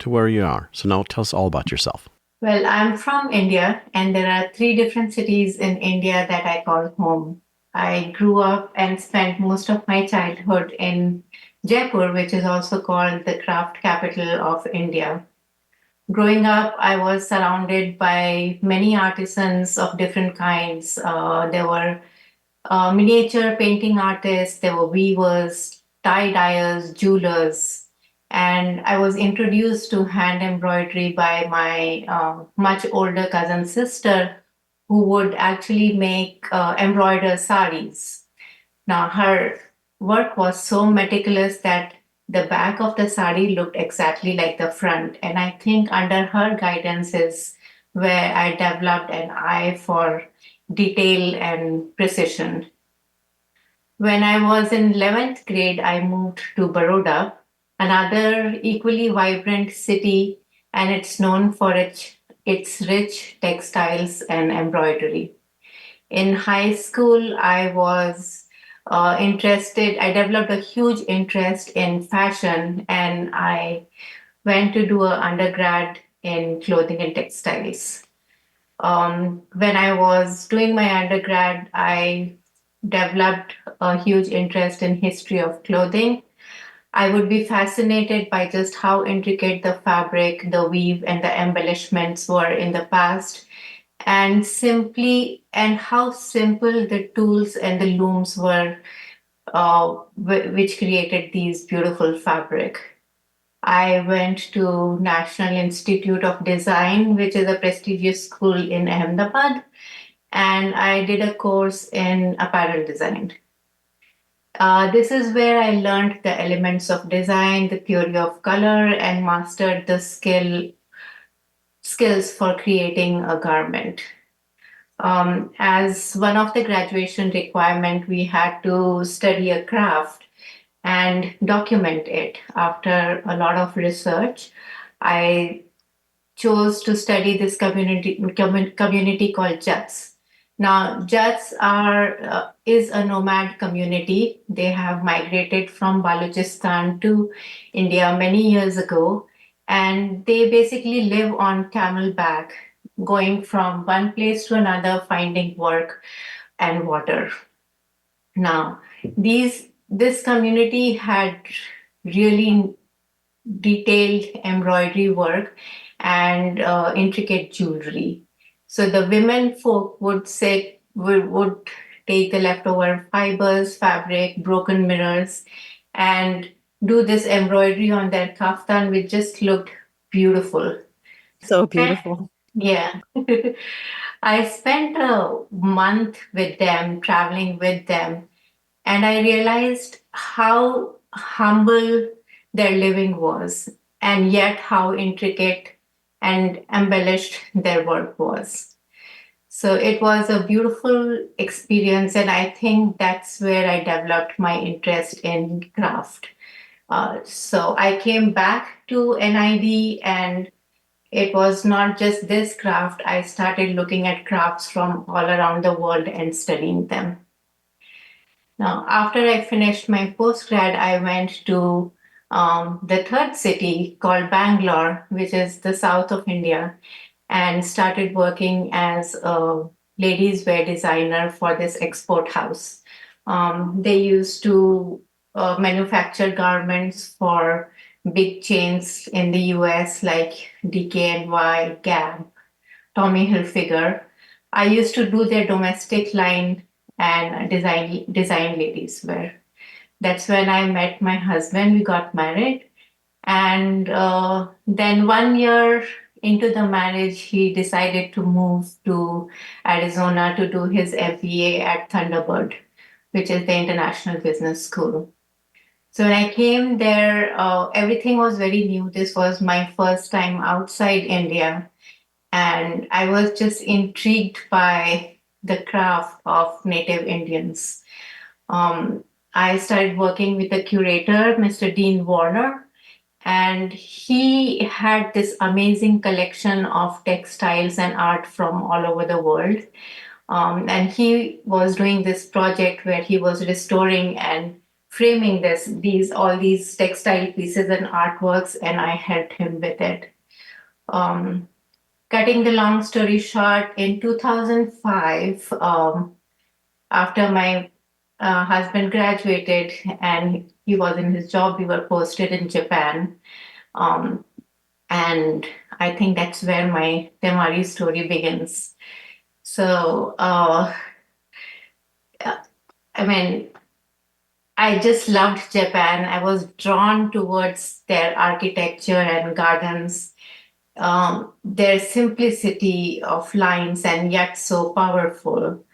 Speaker 1: to where you are. So now tell us all about yourself.
Speaker 8: Well, I'm from India, and there are 3 different cities in India that I call home. I grew up and spent most of my childhood in Jaipur, which is also called the craft capital of India. Growing up, I was surrounded by many artisans of different kinds. There were miniature painting artists, there were weavers, tie-dyers, jewelers. And I was introduced to hand embroidery by my much older cousin sister, who would actually make embroidered saris. Now, her work was so meticulous that the back of the sari looked exactly like the front. And I think under her guidance is where I developed an eye for detail and precision. When I was in 11th grade, I moved to Baroda, another equally vibrant city, and it's known for its rich textiles and embroidery. In high school, I was I developed a huge interest in fashion, and I went to do an undergrad in clothing and textiles. When I was doing my undergrad, I developed a huge interest in history of clothing. I would be fascinated by just how intricate the fabric, the weave, and the embellishments were in the past, and how simple the tools and the looms were, which created these beautiful fabric. I went to National Institute of Design, which is a prestigious school in Ahmedabad, and I did a course in apparel design. This is where I learned the elements of design, the theory of color, and mastered the skills for creating a garment. As one of the graduation requirement, we had to study a craft and document it. After a lot of research, I chose to study this community called Jats. Now, Jats is a nomad community. They have migrated from Balochistan to India many years ago, and they basically live on camelback, going from one place to another, finding work and water. Now, this community had really detailed embroidery work and intricate jewelry. So the women folk would take the leftover fibers, fabric, broken mirrors, and do this embroidery on their kaftan, which just looked beautiful.
Speaker 3: So beautiful.
Speaker 8: Yeah. I spent a month with them, traveling with them, and I realized how humble their living was, and yet how intricate and embellished their work was. So it was a beautiful experience, and I think that's where I developed my interest in craft. So I came back to NID, and it was not just this craft. I started looking at crafts from all around the world and studying them. Now, after I finished my postgrad, I went to the third city called Bangalore, which is the south of India, and started working as a ladies' wear designer for this export house. They used to manufacture garments for big chains in the US like DKNY, Gap, Tommy Hilfiger. I used to do their domestic line and design ladies wear. That's when I met my husband. We got married, and then 1 year into the marriage, he decided to move to Arizona to do his MBA at Thunderbird, which is the International Business School. So when I came there, everything was very new. This was my first time outside India, and I was just intrigued by the craft of native Indians. I started working with the curator, Mr. Dean Warner, and he had this amazing collection of textiles and art from all over the world. And he was doing this project where he was restoring and framing all these textile pieces and artworks, and I helped him with it. Cutting the long story short, in 2005, after my husband graduated and he was in his job, we were posted in Japan. And I think that's where my Temari story begins. So, I just loved Japan. I was drawn towards their architecture and gardens, their simplicity of lines and yet so powerful,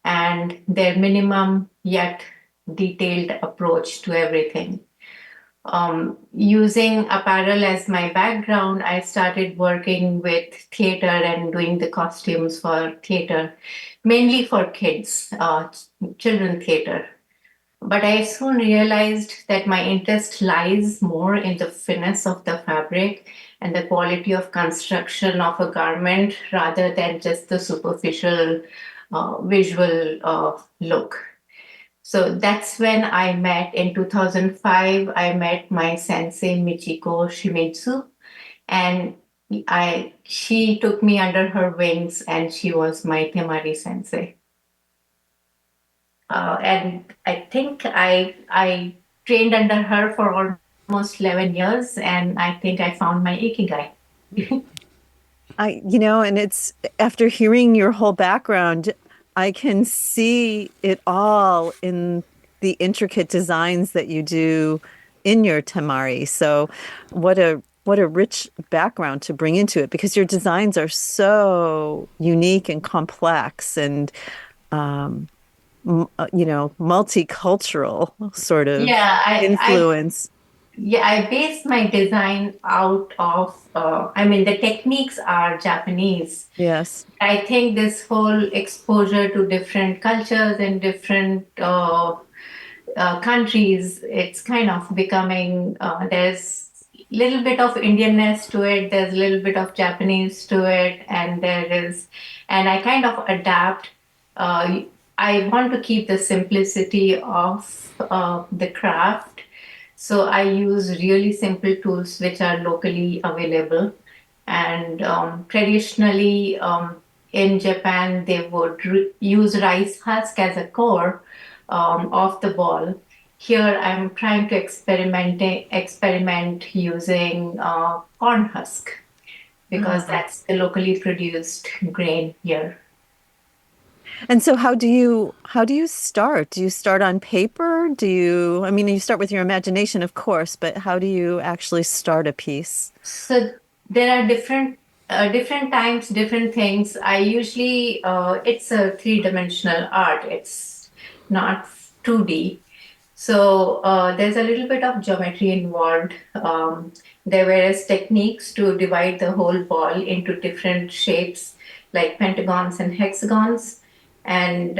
Speaker 8: and their minimum yet detailed approach to everything. Using apparel as my background, I started working with theater and doing the costumes for theater, mainly for kids, children theater. But I soon realized that my interest lies more in the finesse of the fabric and the quality of construction of a garment rather than just the superficial visual look. So that's when in 2005, I met my sensei, Michiko Shimizu. And she took me under her wings, and she was my Temari sensei. And I think I trained under her for almost 11 years, and I think I found my Ikigai.
Speaker 3: And it's after hearing your whole background, I can see it all in the intricate designs that you do in your Temari. So what a rich background to bring into it, because your designs are so unique and complex and multicultural sort of influence.
Speaker 8: I based my design out of, the techniques are Japanese.
Speaker 3: Yes.
Speaker 8: I think this whole exposure to different cultures and different countries, it's kind of becoming, there's a little bit of Indianness to it, there's a little bit of Japanese to it, and I kind of adapt. I want to keep the simplicity of the craft. So I use really simple tools which are locally available. And traditionally in Japan, they would use rice husk as a core of the ball. Here, I'm trying to experiment using corn husk, because that's the locally produced grain here.
Speaker 3: And so how do you start? Do you start on paper? You start with your imagination, of course, but how do you actually start a piece?
Speaker 8: So there are different times, different things. I usually, it's a three-dimensional art. It's not 2D. So there's a little bit of geometry involved. There are various techniques to divide the whole ball into different shapes, like pentagons and hexagons. And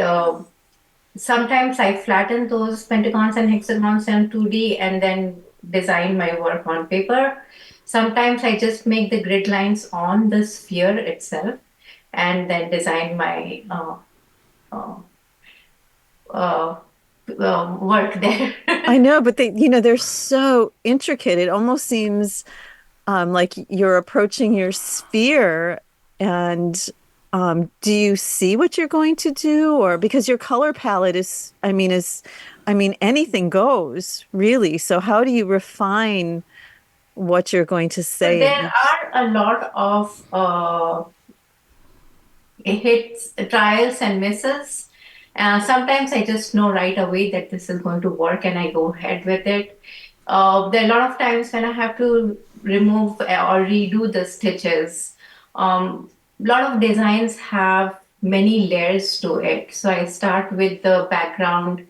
Speaker 8: sometimes I flatten those pentagons and hexagons in 2D and then design my work on paper. Sometimes I just make the grid lines on the sphere itself and then design my work there.
Speaker 3: I know, but they're so intricate. It almost seems like you're approaching your sphere. And do you see what you're going to do, or because your color palette is anything goes, really. So how do you refine what you're going to say?
Speaker 8: But there are a lot of hits, trials and misses. Sometimes I just know right away that this is going to work and I go ahead with it. There are a lot of times when I have to remove or redo the stitches. A lot of designs have many layers to it. So I start with the background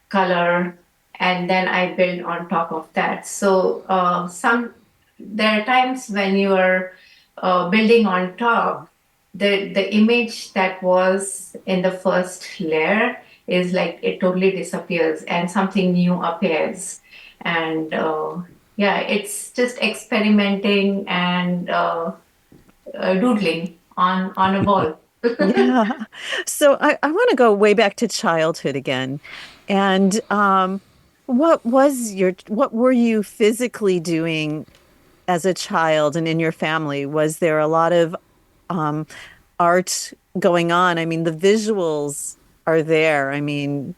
Speaker 8: color and then I build on top of that. So there are times when you are building on top, the image that was in the first layer is like it totally disappears and something new appears. And it's just experimenting and doodling on a ball.
Speaker 3: Yeah. So I want to go way back to childhood again. And what were you physically doing as a child and in your family? Was there a lot of art going on? I mean, the visuals are there. I mean,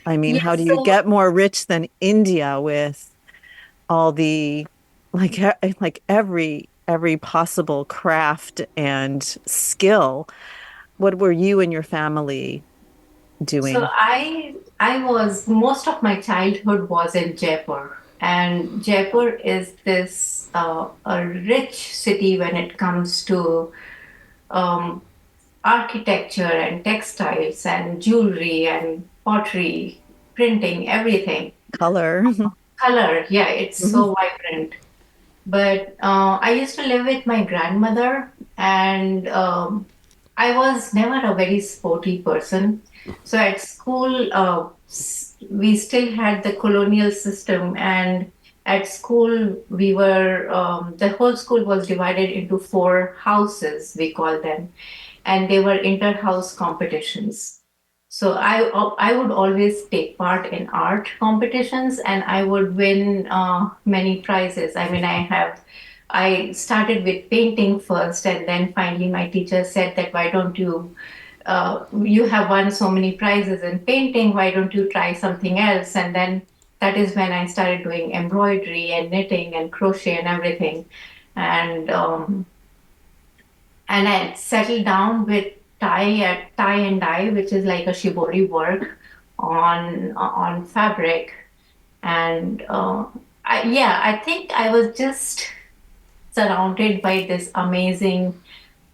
Speaker 8: Yes,
Speaker 3: how do you get more rich than India with all the like every possible craft and skill? What were you and your family doing?
Speaker 8: So I was, most of my childhood was in Jaipur. And Jaipur is this a rich city when it comes to architecture and textiles and jewelry and pottery, printing, everything.
Speaker 3: Color,
Speaker 8: yeah, it's so vibrant. But I used to live with my grandmother, and I was never a very sporty person. So at school, we still had the colonial system, and at school we were the whole school was divided into 4 houses, we call them, and they were inter-house competitions. So I would always take part in art competitions, and I would win many prizes. I mean, I have I started with painting first, and then finally my teacher said that why don't you, you have won so many prizes in painting, why don't you try something else? And then that is when I started doing embroidery and knitting and crochet and everything. And I settled down with tie and dye, which is like a shibori work on fabric. And I think I was just surrounded by this amazing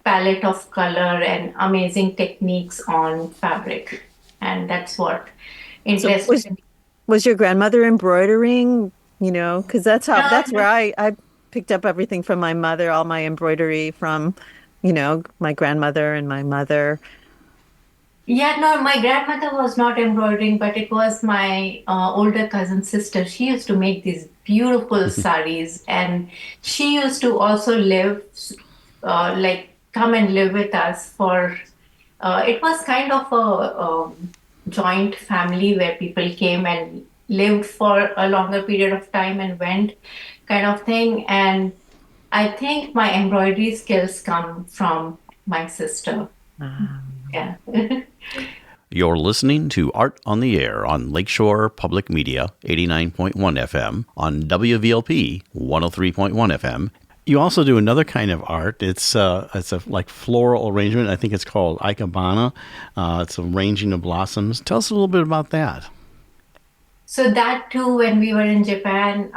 Speaker 8: palette of color and amazing techniques on fabric, and that's what interested me.
Speaker 3: Was your grandmother embroidering? Because that's where I picked up everything from my mother, all my embroidery from, my grandmother and my mother.
Speaker 8: Yeah, no, my grandmother was not embroidering, but it was my older cousin's sister. She used to make these beautiful saris, and she used to also live, come and live with us for. It was kind of a joint family where people came and lived for a longer period of time and went, kind of thing. And I think my embroidery skills come from my sister. Yeah.
Speaker 1: You're listening to Art on the Air on Lakeshore Public Media, 89.1 FM, on WVLP, 103.1 FM. You also do another kind of art. It's a like floral arrangement. I think it's called Ikebana. It's arranging of blossoms. Tell us a little bit about that.
Speaker 8: So that too, when we were in Japan,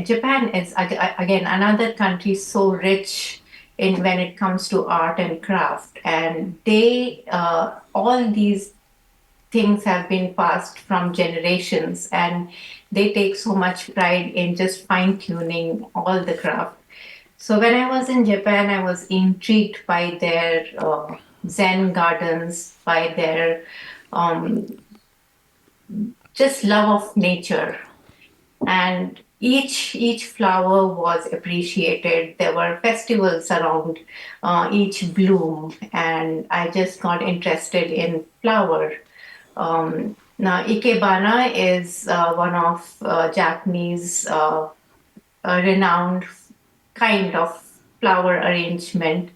Speaker 8: Japan is again another country so rich in when it comes to art and craft, and they all these things have been passed from generations, and they take so much pride in just fine-tuning all the craft. So when I was in Japan, I was intrigued by their Zen gardens, by their just love of nature. And each flower was appreciated. There were festivals around each bloom, and I just got interested in flower. Now, Ikebana is one of Japanese renowned kind of flower arrangement,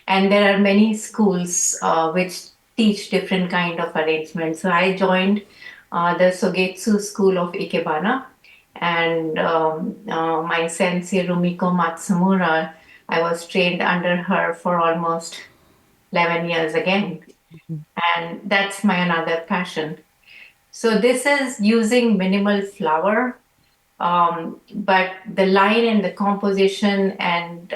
Speaker 8: and there are many schools which teach different kind of arrangements. So I joined the Sogetsu School of Ikebana, and my sensei Rumiko Matsumura, I was trained under her for almost 11 years again. And that's my another passion. So this is using minimal flower, but the line and the composition and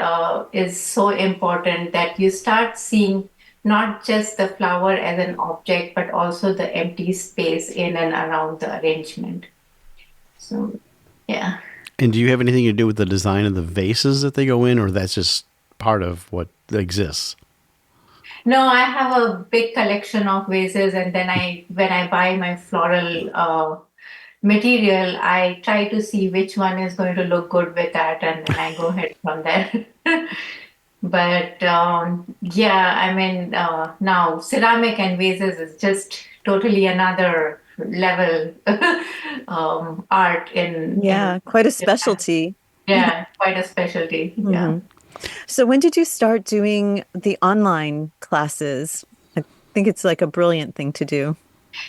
Speaker 8: is so important that you start seeing not just the flower as an object, but also the empty space in and around the arrangement. So, yeah.
Speaker 1: And do you have anything to do with the design of the vases that they go in, or that's just part of what exists?
Speaker 8: No, I have a big collection of vases, and then when I buy my floral material, I try to see which one is going to look good with that, and then I go ahead from there. But now ceramic and vases is just totally another level art in
Speaker 3: quite a specialty.
Speaker 8: Yeah, quite a specialty. Mm-hmm. Yeah.
Speaker 3: So when did you start doing the online classes? I think it's like a brilliant thing to do.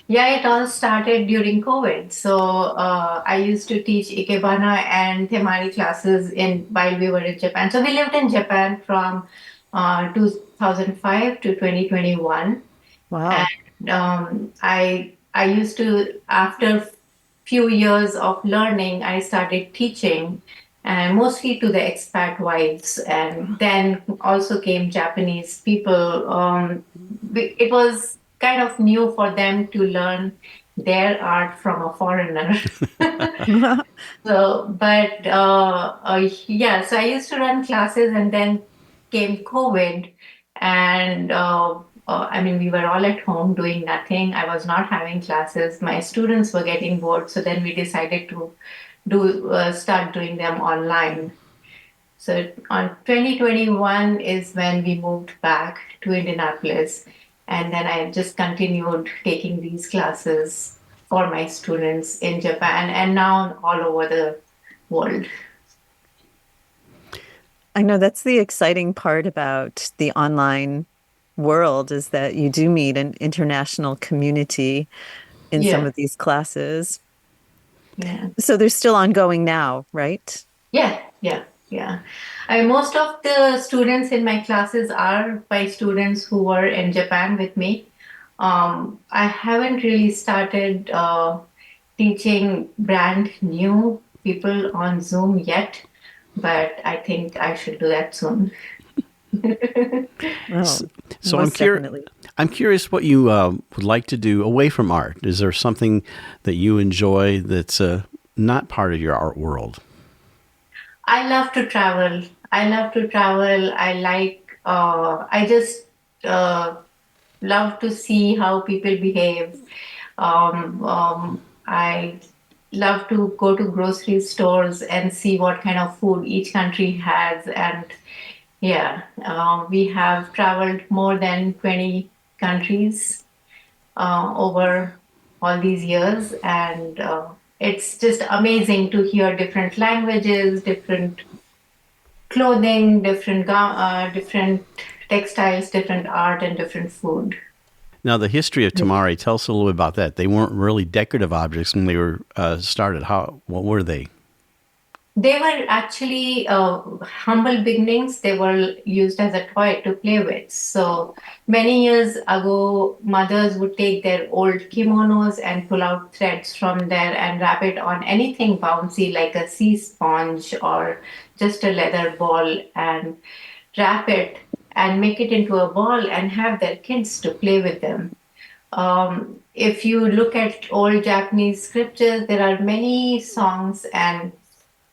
Speaker 8: Yeah, it all started during COVID. So I used to teach Ikebana and Temari classes while we were in Japan. So we lived in Japan from 2005 to 2021.
Speaker 3: Wow.
Speaker 8: And I used to, after few years of learning, I started teaching, and mostly to the expat wives. And then also came Japanese people. It was kind of new for them to learn their art from a foreigner. So I used to run classes, and then came COVID, and we were all at home doing nothing. I was not having classes. My students were getting bored, so then we decided to start doing them online. So on 2021 is when we moved back to Indianapolis. And then I just continued taking these classes for my students in Japan and now all over the world.
Speaker 3: I know that's the exciting part about the online world is that you do meet an international community in some
Speaker 8: Yeah,
Speaker 3: of these classes.
Speaker 8: yeah.
Speaker 3: So they're still ongoing now, right?
Speaker 8: Yeah, yeah, yeah. Most of the students in my classes are by students who were in Japan with me. I haven't really started teaching brand new people on Zoom yet, but I think I should do that soon.
Speaker 3: Oh,
Speaker 1: So
Speaker 3: most definitely.
Speaker 1: I'm curious what you would like to do away from art. Is there something that you enjoy that's not part of your art world?
Speaker 8: I love to travel. I love to travel. I just love to see how people behave. I love to go to grocery stores and see what kind of food each country has. And yeah, we have traveled more than 20 countries over all these years. And it's just amazing to hear different languages, different clothing, different textiles, different art, and different food.
Speaker 1: Now, the history of Temari, tell us a little bit about that. They weren't really decorative objects when they were started. What were they?
Speaker 8: They were actually humble beginnings. They were used as a toy to play with. So many years ago, mothers would take their old kimonos and pull out threads from there and wrap it on anything bouncy like a sea sponge or just a leather ball and wrap it and make it into a ball and have their kids to play with them. If you look at old Japanese scriptures, there are many songs and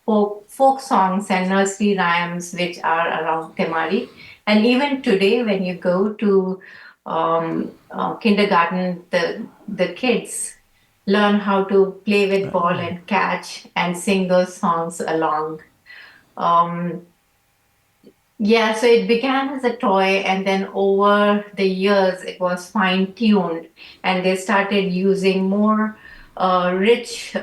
Speaker 8: folk songs and nursery rhymes which are around Temari. And even today, when you go to kindergarten, the kids learn how to play with ball and catch and sing those songs along. Yeah, so it began as a toy, and then over the years, it was fine tuned, and they started using more rich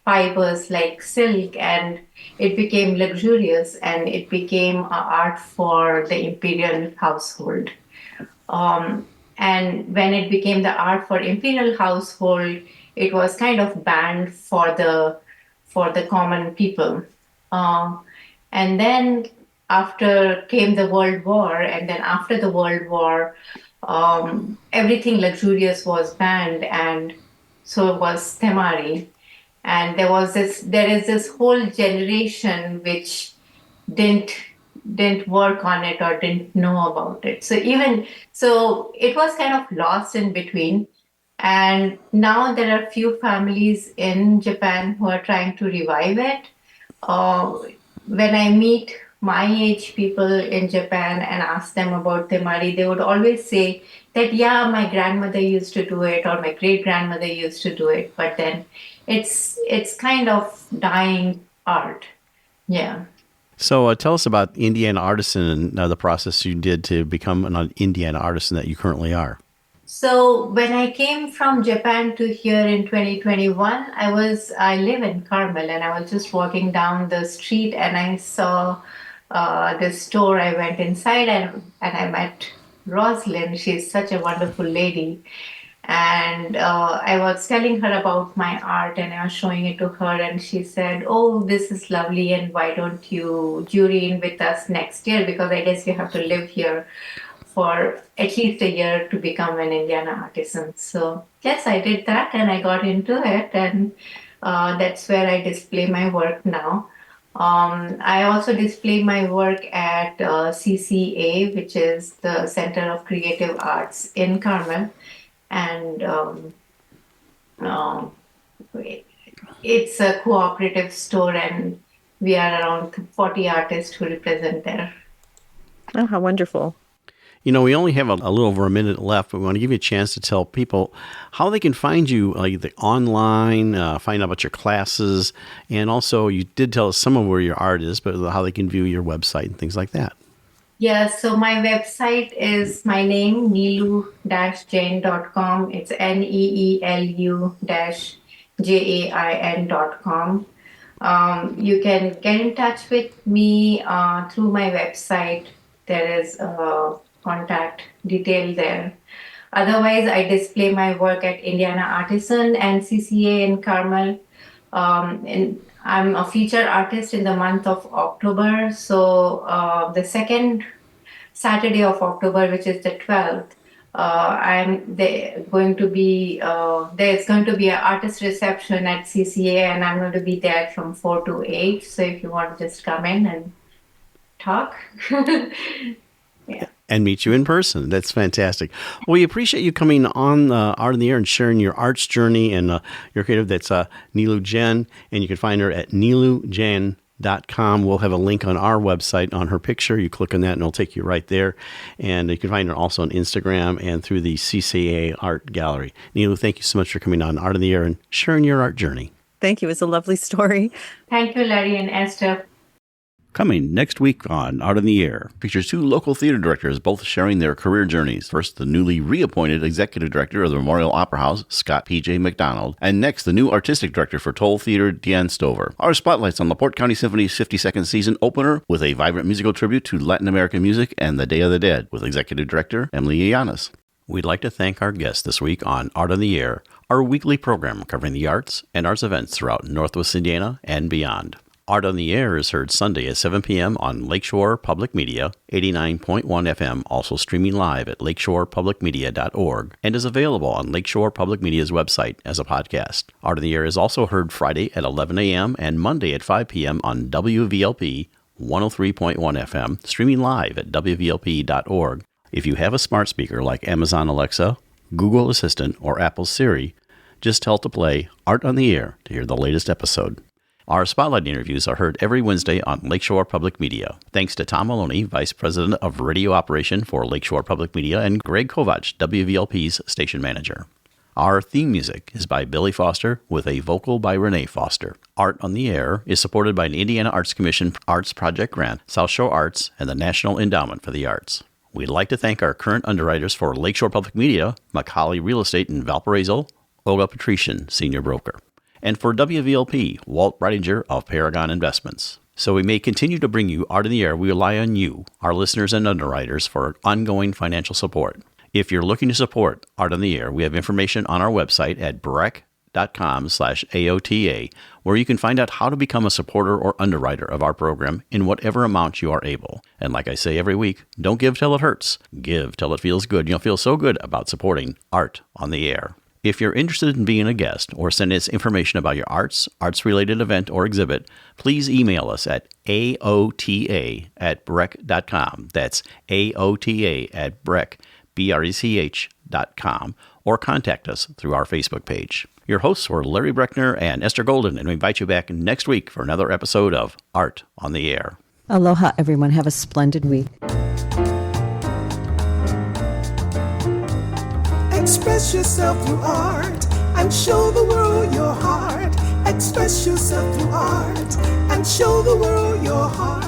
Speaker 8: fibers like silk, and it became luxurious, and it became art for the imperial household. And when it became the art for imperial household, it was kind of banned for the common people. And then after came the World War, and then after the World War, everything luxurious was banned, and so was Temari. And there is this whole generation which didn't work on it or didn't know about it. So it was kind of lost in between. And now there are few families in Japan who are trying to revive it. When I meet my age people in Japan and ask them about Temari, they would always say that, yeah, my grandmother used to do it or my great grandmother used to do it, but then it's kind of dying art. Yeah.
Speaker 1: So tell us about Indiana Artisan and the process you did to become an Indiana Artisan that you currently are.
Speaker 8: So when I came from Japan to here in 2021, I live in Carmel, and I was just walking down the street and I saw this store. I went inside and I met Rosalind. She's such a wonderful lady. And I was telling her about my art and I was showing it to her, and she said, "Oh, this is lovely, and why don't you jury in with us next year? Because I guess you have to live here for at least a year to become an Indiana artisan." So yes, I did that and I got into it, and that's where I display my work now. I also display my work at CCA, which is the Center of Creative Arts in Carmel. And it's a cooperative store, and we are around 40 artists who represent there.
Speaker 3: Oh, how wonderful.
Speaker 1: You know, we only have a little over a minute left, but we want to give you a chance to tell people how they can find you, like online, find out about your classes, and also you did tell us some of where your art is, but how they can view your website and things like that.
Speaker 8: Yeah, so my website is my name, neelu-jain.com. It's neelu-jain.com. You can get in touch with me through my website. There is a contact detail there. Otherwise, I display my work at Indiana Artisan and CCA in Carmel. And I'm a featured artist in the month of October. So the second Saturday of October, which is the 12th, there's going to be an artist reception at CCA, and I'm going to be there from 4 to 8. So if you want to just come in and talk. Yeah.
Speaker 1: And meet you in person. That's fantastic. Well, we appreciate you coming on Art on the Air and sharing your arts journey and your creative. That's Neelu Jain, and you can find her at neelujain.com. We'll have a link on our website on her picture. You click on that and it'll take you right there. And you can find her also on Instagram and through the CCA Art Gallery. Neelu, thank you so much for coming on Art on the Air and sharing your art journey.
Speaker 3: Thank you. It's a lovely story.
Speaker 8: Thank you, Larry and Esther.
Speaker 1: Coming next week on Art on the Air features two local theater directors, both sharing their career journeys. First, the newly reappointed executive director of the Memorial Opera House, Scott P.J. McDonald, and next, the new artistic director for Toll Theater, Deanne Stover. Our spotlights on LaPorte County Symphony's 52nd season opener with a vibrant musical tribute to Latin American music and the Day of the Dead with executive director Emily Llanes. We'd like to thank our guests this week on Art on the Air, our weekly program covering the arts and arts events throughout Northwest Indiana and beyond. Art on the Air is heard Sunday at 7 p.m. on Lakeshore Public Media, 89.1 FM, also streaming live at lakeshorepublicmedia.org, and is available on Lakeshore Public Media's website as a podcast. Art on the Air is also heard Friday at 11 a.m. and Monday at 5 p.m. on WVLP 103.1 FM, streaming live at WVLP.org. If you have a smart speaker like Amazon Alexa, Google Assistant, or Apple Siri, just tell to play Art on the Air to hear the latest episode. Our Spotlight interviews are heard every Wednesday on Lakeshore Public Media. Thanks to Tom Maloney, Vice President of Radio Operation for Lakeshore Public Media, and Greg Kovach, WVLP's station manager. Our theme music is by Billy Foster with a vocal by Renee Foster. Art on the Air is supported by an Indiana Arts Commission Arts Project grant, South Shore Arts, and the National Endowment for the Arts. We'd like to thank our current underwriters for Lakeshore Public Media, Macaulay Real Estate in Valparaiso, Olga Patrician, Senior Broker. And for WVLP, Walt Breidinger of Paragon Investments. So we may continue to bring you Art in the Air. We rely on you, our listeners and underwriters, for ongoing financial support. If you're looking to support Art on the Air, we have information on our website at breck.com/AOTA, where you can find out how to become a supporter or underwriter of our program in whatever amount you are able. And like I say every week, don't give till it hurts. Give till it feels good. You'll feel so good about supporting Art on the Air. If you're interested in being a guest or send us information about your arts-related event or exhibit, please email us at aota@brech.com. That's aota@brech.com, or contact us through our Facebook page. Your hosts were Larry Brechner and Esther Golden, and we invite you back next week for another episode of Art on the Air.
Speaker 3: Aloha, everyone. Have a splendid week.
Speaker 2: Express yourself through art and show the world your heart. Express yourself through art and show the world your heart.